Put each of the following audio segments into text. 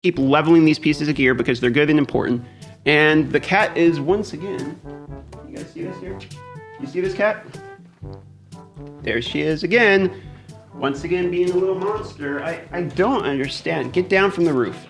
Keep leveling these pieces of gear because they're good and important. And the cat is once again, you guys see this here? You see this cat? There she is again. Once again being a little monster. I don't understand. Get down from the roof.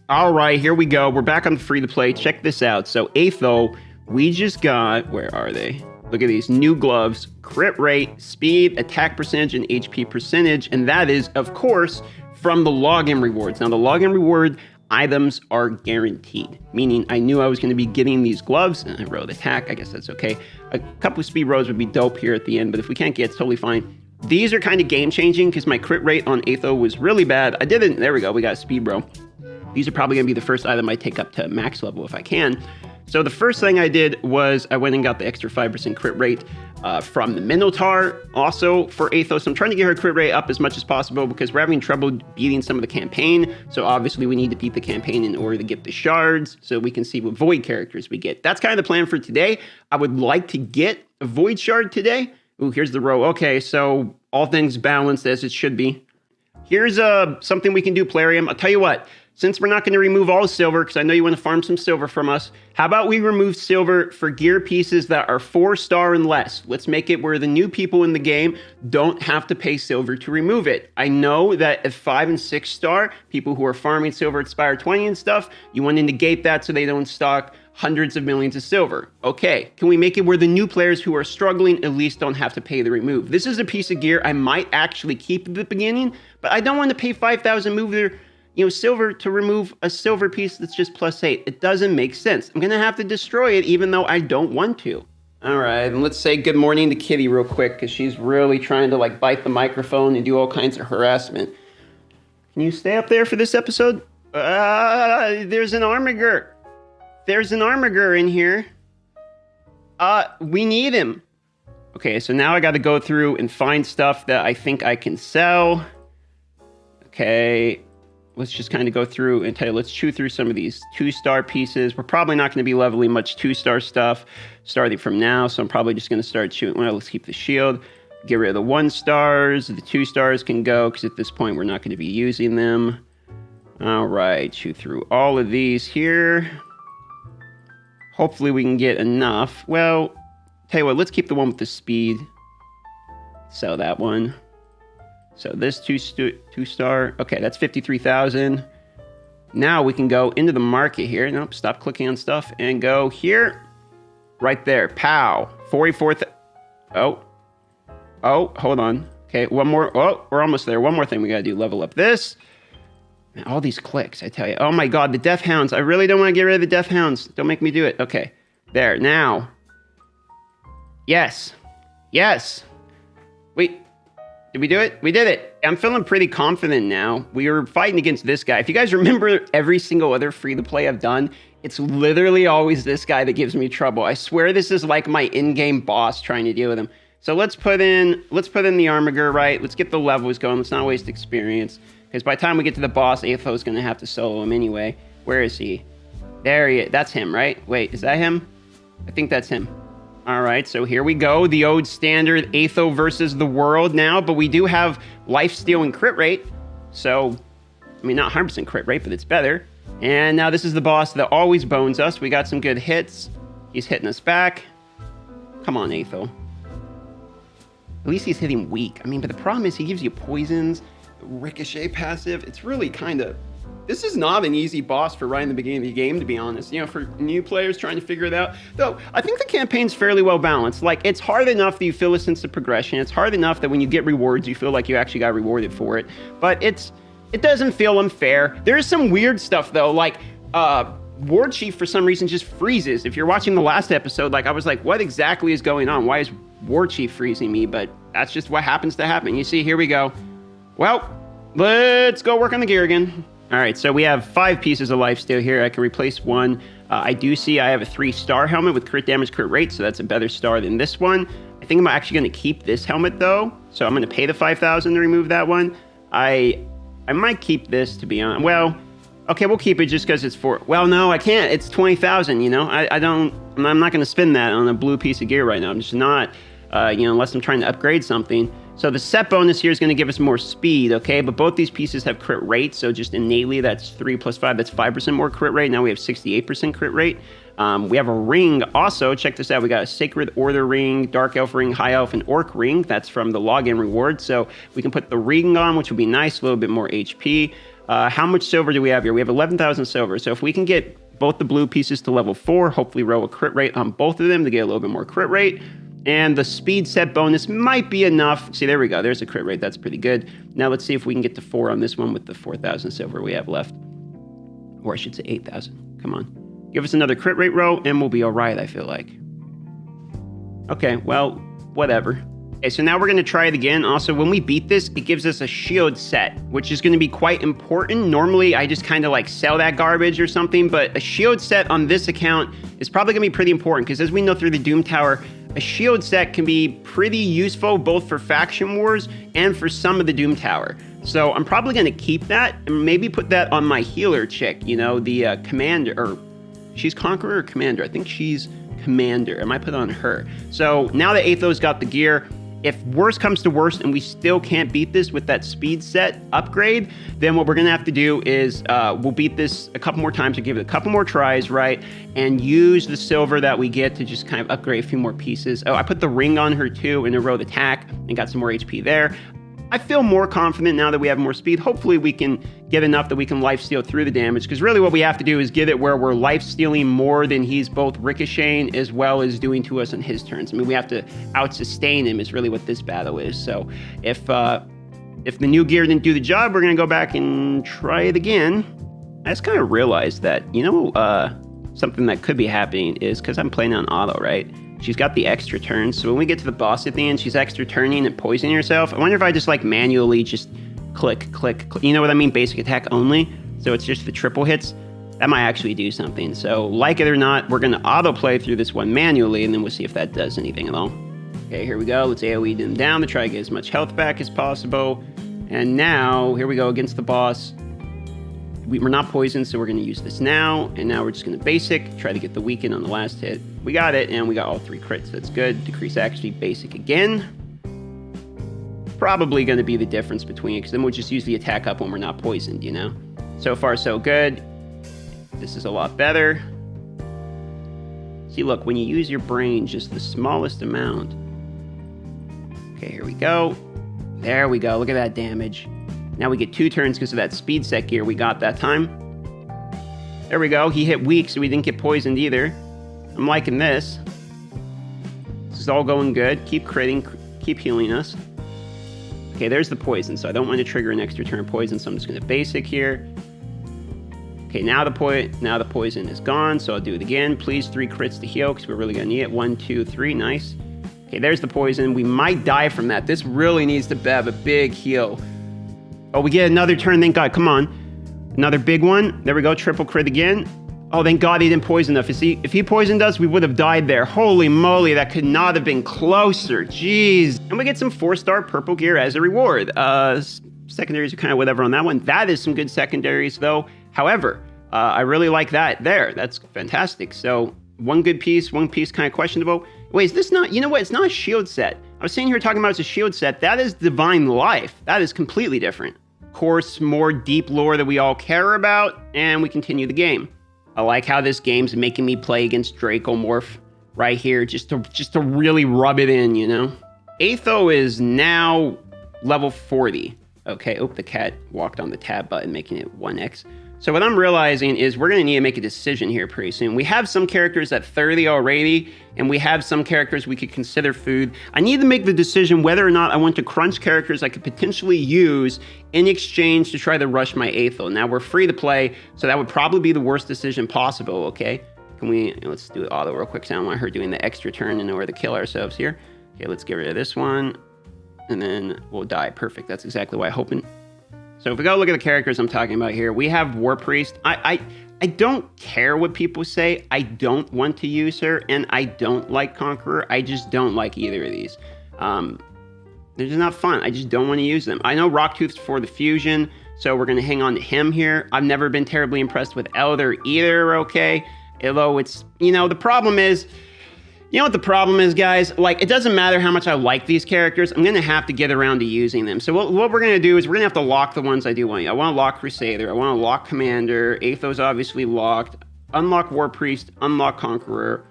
All right, here we go. We're back on free to play. Check this out. So Atho, we just got, where are they? Look at these new gloves, crit rate, speed, attack percentage, and HP percentage. And that is, of course, from the login rewards. Now, the login reward items are guaranteed, meaning I knew I was going to be getting these gloves, and I wrote attack. I guess that's okay. A couple of speed rows would be dope here at the end, but if we can't get it, it's totally fine. These are kind of game-changing because my crit rate on Atho was really bad. I didn't, there we go, we got a speed row. These are probably going to be the first item I take up to max level if I can. So the first thing I did was I went and got the extra 5% crit rate from the Minotaur, also for Athos. I'm trying to get her crit rate up as much as possible because we're having trouble beating some of the campaign. So obviously we need to beat the campaign in order to get the shards so we can see what void characters we get. That's kind of the plan for today. I would like to get a void shard today. Ooh, here's the row. Okay, so all things balanced as it should be. Here's something we can do, Plarium. I'll tell you what. Since we're not going to remove all the silver, because I know you want to farm some silver from us, how about we remove silver for gear pieces that are 4-star and less? Let's make it where the new people in the game don't have to pay silver to remove it. I know that at 5 and 6-star, people who are farming silver at Spire 20 and stuff, you want to negate that so they don't stock hundreds of millions of silver. Okay, can we make it where the new players who are struggling at least don't have to pay the remove? This is a piece of gear I might actually keep at the beginning, but I don't want to pay 5,000 silver to remove a silver piece that's just +8. It doesn't make sense. I'm gonna have to destroy it even though I don't want to. All right, and let's say good morning to Kitty real quick because she's really trying to like bite the microphone and do all kinds of harassment. Can you stay up there for this episode? There's an Armiger. There's an Armiger in here. We need him. Okay, so now I gotta go through and find stuff that I think I can sell. Okay. Let's just kind of go through and let's chew through some of these 2-star pieces. We're probably not going to be leveling much 2-star stuff starting from now, so I'm probably just going to start chewing. Well, let's keep the shield. Get rid of the 1-stars. The 2-stars can go because at this point we're not going to be using them. All right, chew through all of these here. Hopefully we can get enough. Well, tell you what, let's keep the one with the speed. Sell that one. So this 2-star, okay, that's 53,000. Now we can go into the market here. Nope, stop clicking on stuff and go here. Right there, pow, 44,000. Oh, hold on. Okay, one more. Oh, we're almost there. One more thing we gotta do, level up this. Man, all these clicks, I tell you. Oh my God, the Death Hounds. I really don't want to get rid of the Death Hounds. Don't make me do it. Okay, there, now. Yes, yes. Wait. Did we do it? We did it. I'm feeling pretty confident now. We were fighting against this guy. If you guys remember every single other free-to-play I've done, it's literally always this guy that gives me trouble. I swear this is like my in-game boss trying to deal with him. So let's put in the Armiger, right? Let's get the levels going. Let's not waste experience. Because by the time we get to the boss, Atho is going to have to solo him anyway. Where is he? There he is. That's him, right? Wait, is that him? I think that's him. All right, so here we go. The old standard Atho versus the world now, but we do have lifesteal and crit rate. So, I mean, not 100% crit rate, but it's better. And now this is the boss that always bones us. We got some good hits. He's hitting us back. Come on, Atho. At least he's hitting weak. I mean, but the problem is he gives you poisons, ricochet passive. It's really kind of... This is not an easy boss for right in the beginning of the game, to be honest. You know, for new players trying to figure it out. Though, I think the campaign's fairly well balanced. Like, it's hard enough that you feel a sense of progression. It's hard enough that when you get rewards, you feel like you actually got rewarded for it. But it doesn't feel unfair. There's some weird stuff, though. Like, War Chief, for some reason, just freezes. If you're watching the last episode, like, I was like, what exactly is going on? Why is War Chief freezing me? But that's just what happens to happen. You see, here we go. Well, let's go work on the gear again. All right, so we have 5 pieces of lifesteal here. I can replace one. I do see I have a 3-star helmet with crit damage, crit rate, so that's a better star than this one. I think I'm actually going to keep this helmet, though. So I'm going to pay the 5,000 to remove that one. I might keep this, to be honest. Well, okay, we'll keep it just because it's for... Well, no, I can't. It's 20,000, you know? I'm not going to spend that on a blue piece of gear right now. I'm just not, unless I'm trying to upgrade something. So the set bonus here is going to give us more speed, okay? But both these pieces have crit rate, so just innately that's 3 plus 5, that's 5% more crit rate. Now we have 68% crit rate. We have a ring also. Check this out. We got a Sacred Order ring, Dark Elf ring, High Elf, and Orc ring. That's from the login reward. So we can put the ring on, which would be nice, a little bit more HP. How much silver do we have here? We have 11,000 silver. So if we can get both the blue pieces to level 4, hopefully roll a crit rate on both of them to get a little bit more crit rate. And the speed set bonus might be enough. See, there we go. There's a crit rate. That's pretty good. Now let's see if we can get to 4 on this one with the 4,000 silver we have left. Or I should say 8,000. Come on. Give us another crit rate roll and we'll be all right, I feel like. Okay, well, whatever. Okay, so now we're going to try it again. Also, when we beat this, it gives us a shield set, which is going to be quite important. Normally, I just kind of like sell that garbage or something, but a shield set on this account is probably going to be pretty important because as we know through the Doom Tower, a shield set can be pretty useful both for faction wars and for some of the Doom Tower. So I'm probably going to keep that and maybe put that on my healer chick, you know, the commander, or she's Conqueror or Commander? I think she's Commander. I might put it on her. So now that Aetho's got the gear, if worst comes to worst and we still can't beat this with that speed set upgrade, then what we're going to have to do is we'll beat this a couple more times or give it a couple more tries, right? And use the silver that we get to just kind of upgrade a few more pieces. Oh, I put the ring on her too in a road attack and got some more HP there. I feel more confident now that we have more speed. Hopefully we can get enough that we can lifesteal through the damage, because really what we have to do is get it where we're lifestealing more than he's both ricocheting as well as doing to us on his turns. I mean, we have to out-sustain him is really what this battle is. So if the new gear didn't do the job, we're going to go back and try it again. I just kind of realized that, you know, something that could be happening is because I'm playing on auto, right? She's got the extra turns, so when we get to the boss at the end, she's extra turning and poisoning herself. I wonder if I just like manually just click, you know what I mean? Basic attack only, so it's just the triple hits. That might actually do something. So like it or not, we're gonna autoplay through this one manually, and then we'll see if that does anything at all. Okay, here we go. Let's AoE them down to try to get as much health back as possible. And now, here we go against the boss. We're not poisoned, so we're going to use this now. And now we're just going to basic, try to get the weaken on the last hit. We got it, and we got all 3 crits. That's good. Decrease actually basic again. Probably going to be the difference between it, because then we'll just use the attack up when we're not poisoned, you know? So far, so good. This is a lot better. See, look, when you use your brain, just the smallest amount. Okay, here we go. There we go. Look at that damage. Now we get 2 turns because of that speed set gear we got that time. There we go. He hit weak, so we didn't get poisoned either. I'm liking this. This is all going good. Keep critting, keep healing us. Okay, there's the poison, so I don't want to trigger an extra turn poison, so I'm just going to basic here. Okay, now the poison is gone, so I'll do it again. Please, 3 crits to heal, because we're really going to need it. 1, 2, 3, nice. Okay, there's the poison. We might die from that. This really needs to have a big heal. Oh, we get another turn, thank God. Come on. Another big one. There we go, triple crit again. Oh, thank God he didn't poison us. If he poisoned us, we would have died there. Holy moly, that could not have been closer. Jeez. And we get some 4-star purple gear as a reward. Secondaries are kind of whatever on that one. That is some good secondaries, though. However, I really like that there. That's fantastic. So, one good piece, one piece kind of questionable. Wait, is this not, you know what? It's not a shield set. I was sitting here talking about it's a shield set. That is Divine Life. That is completely different. Of course, more deep lore that we all care about, and we continue the game. I like how this game's making me play against Dracomorph right here, just to really rub it in, you know? Aetho is now level 40. Okay, oh, the cat walked on the tab button, making it 1x. So what I'm realizing is we're going to need to make a decision here pretty soon. We have some characters at 30 already, and we have some characters we could consider food. I need to make the decision whether or not I want to crunch characters I could potentially use in exchange to try to rush my Aethel. Now, we're free to play, so that would probably be the worst decision possible, okay? Let's do it auto real quick, so I don't want her doing the extra turn in order to kill ourselves here. Okay, let's get rid of this one, and then we'll die. Perfect, that's exactly what I'm hoping. So if we go look at the characters I'm talking about here, we have War Priest. I don't care what people say. I don't want to use her, and I don't like Conqueror. I just don't like either of these. They're just not fun. I just don't want to use them. I know Rocktooth's for the fusion, so we're going to hang on to him here. I've never been terribly impressed with Elder either, okay? Although it's, you know, the problem is, You know what the problem is, guys? Like, it doesn't matter how much I like these characters. I'm going to have to get around to using them. So what we're going to do is we're going to have to lock the ones I do want. I want to lock Crusader. I want to lock Commander. Aetho's obviously locked. Unlock War Priest. Unlock Conqueror.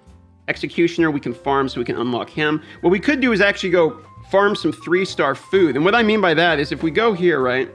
Executioner, we can farm so we can unlock him. What we could do is actually go farm some 3-star food. And what I mean by that is if we go here, right?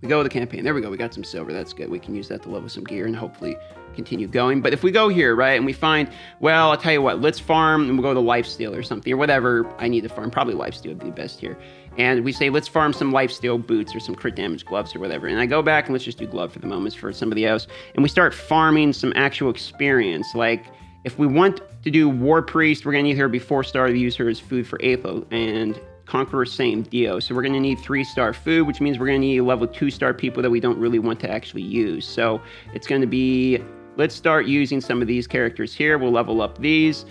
We go to the campaign. There we go. We got some silver. That's good. We can use that to level some gear and hopefully continue going. But if we go here, right, and we find, well, I'll tell you what, let's farm and we'll go to lifesteal or something or whatever I need to farm. Probably lifesteal would be the best here. And we say, let's farm some lifesteal boots or some crit damage gloves or whatever. And I go back and let's just do glove for the moment for somebody else. And we start farming some actual experience. Like, if we want to do War Priest, we're going to need her to be 4-star to use her as food for Aetho. And Conqueror, same deal. So we're going to need 3-star food, which means we're going to need level 2-star people that we don't really want to actually use. So it's going to be, let's start using some of these characters here. We'll level up these.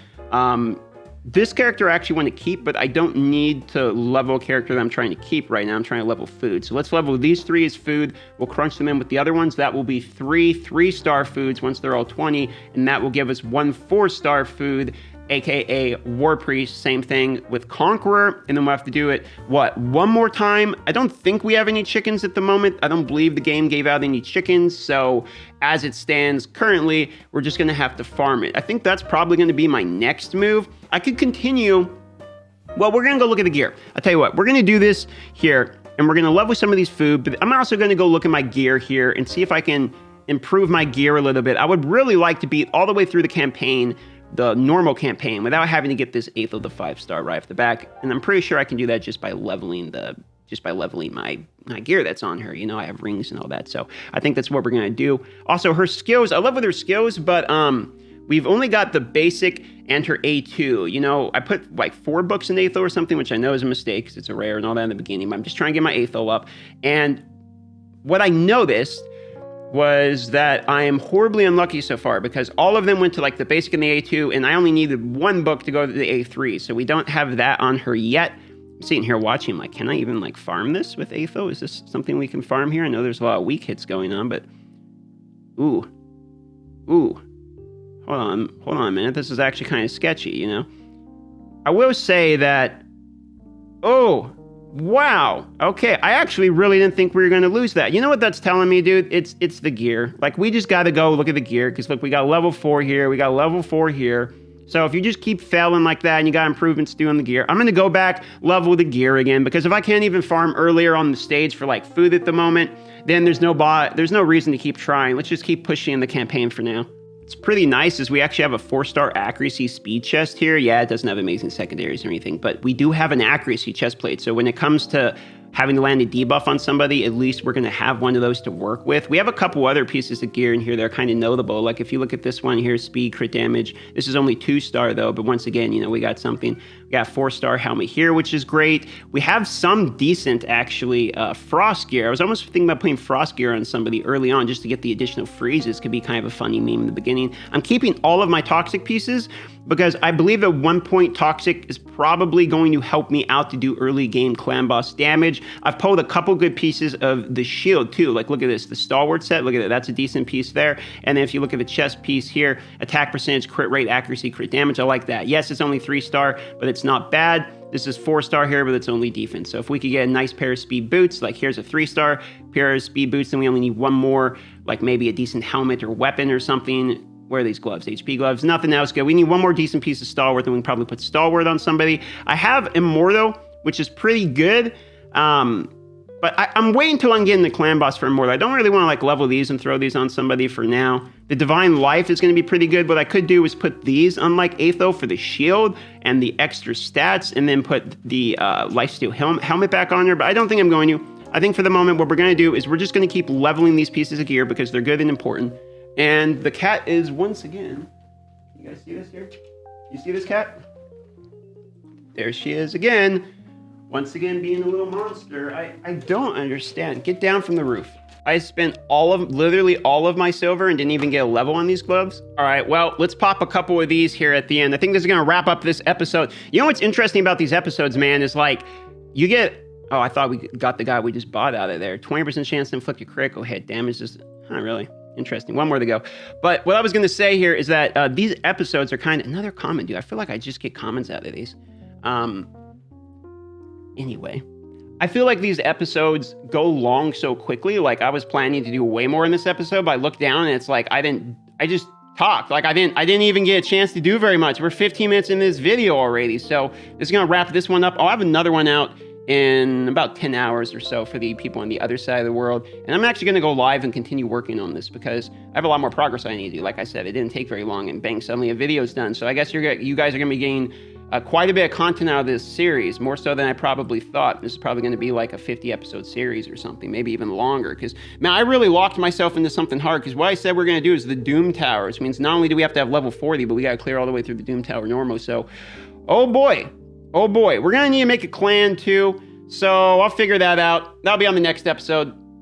This character I actually want to keep, but I don't need to level a character that I'm trying to keep right now. I'm trying to level food. So let's level these 3 as food. We'll crunch them in with the other ones. That will be 3 3-star foods once they're all 20, and that will give us 1 4-star food, aka War Priest. Same thing with Conqueror, and then we'll have to do it, what, one more time? I don't think we have any chickens at the moment. I don't believe the game gave out any chickens, so as it stands currently, we're just going to have to farm it. I think that's probably going to be my next move. I could continue. Well, we're going to go look at the gear. I'll tell you what, we're going to do this here, and we're going to level some of these food, but I'm also going to go look at my gear here and see if I can improve my gear a little bit. I would really like to beat all the way through the campaign, the normal campaign, without having to get this Aetho the 5-star right off the back. And I'm pretty sure I can do that just by leveling my gear that's on her. You know, I have rings and all that. So I think that's what we're going to do. Also, her skills, I love with her skills, but we've only got the basic and her A2. You know, I put like 4 books in Aetho or something, which I know is a mistake because it's a rare and all that in the beginning, but I'm just trying to get my Aetho up. And what I noticed was that I am horribly unlucky so far because all of them went to like the basic and the A2, and I only needed 1 book to go to the A3, so we don't have that on her yet. I'm sitting here watching, like, can I even like farm this with Aetho? Is this something we can farm here? I know there's a lot of weak hits going on, but ooh, hold on a minute. This is actually kind of sketchy, you know? I will say that, oh, wow. Okay, I actually really didn't think we were going to lose that. You know what that's telling me, dude? It's the gear. Like, we just got to go look at the gear, because look, we got level 4 here, we got level 4 here. So if you just keep failing like that and you got improvements to do on the gear, I'm going to go back, level the gear again, because if I can't even farm earlier on the stage for like food at the moment, then there's no reason to keep trying. Let's just keep pushing the campaign for now. It's pretty nice is we actually have a 4-star accuracy speed chest here. Yeah, it doesn't have amazing secondaries or anything, but we do have an accuracy chest plate. So when it comes to having to land a debuff on somebody, at least we're going to have one of those to work with. We have a couple other pieces of gear in here that are kind of notable. Like if you look at this one here, speed, crit damage. This is only 2-star though, but once again, you know, we got something. We got 4-star helmet here, which is great. We have some decent, actually, frost gear. I was almost thinking about putting frost gear on somebody early on just to get the additional freezes. Could be kind of a funny meme in the beginning. I'm keeping all of my toxic pieces because I believe that 1-point toxic is probably going to help me out to do early game clan boss damage. I've pulled a couple good pieces of the shield too. Like look at this, the stalwart set, look at it, that's a decent piece there. And then if you look at the chest piece here, attack percentage, crit rate, accuracy, crit damage, I like that. Yes, it's only 3-star, but it's not bad. This is 4-star here, but it's only defense. So if we could get a nice pair of speed boots, like here's a 3-star pair of speed boots, then we only need 1 more, like maybe a decent helmet or weapon or something. Where are these gloves? HP gloves, nothing else good. We need 1 more decent piece of stalwart, then we can probably put stalwart on somebody. I have Immortal, which is pretty good. But I'm waiting until I'm getting the clan boss for Immortal. I don't really want to like level these and throw these on somebody for now. The Divine Life is going to be pretty good. What I could do is put these on like Aetho for the shield and the extra stats, and then put the Lifesteal helmet back on her, but I don't think I'm going to. I think for the moment what we're going to do is we're just going to keep leveling these pieces of gear because they're good and important. And the cat is once again, you guys see this here? You see this cat? There she is again. Once again being a little monster. I don't understand. Get down from the roof. I spent literally all of my silver and didn't even get a level on these gloves. All right, well, let's pop a couple of these here at the end. I think this is gonna wrap up this episode. You know what's interesting about these episodes, man, is like, you get, oh, I thought we got the guy we just bought out of there. 20% chance to inflict a critical hit. Damage is, not really. Interesting. One more to go. But what I was going to say here is that these episodes are kind of another comment, dude. I feel like I just get comments out of these. Anyway, I feel like these episodes go long so quickly. Like I was planning to do way more in this episode, but I look down and it's like I just talked. Like I didn't even get a chance to do very much. We're 15 minutes in this video already. So this is going to wrap this one up. I'll have another one out in about 10 hours or so for the people on the other side of the world. And I'm actually going to go live and continue working on this because I have a lot more progress I need to do. Like I said, it didn't take very long and bang, suddenly a video's done. So I guess you guys are going to be getting quite a bit of content out of this series, more so than I probably thought. This is probably going to be like a 50 episode series or something, maybe even longer. Because, man, I really locked myself into something hard because what I said we're going to do is the Doom Towers. It means not only do we have to have level 40, but we got to clear all the way through the Doom Tower normal. So, oh boy, we're going to need to make a clan too. So I'll figure that out. That'll be on the next episode.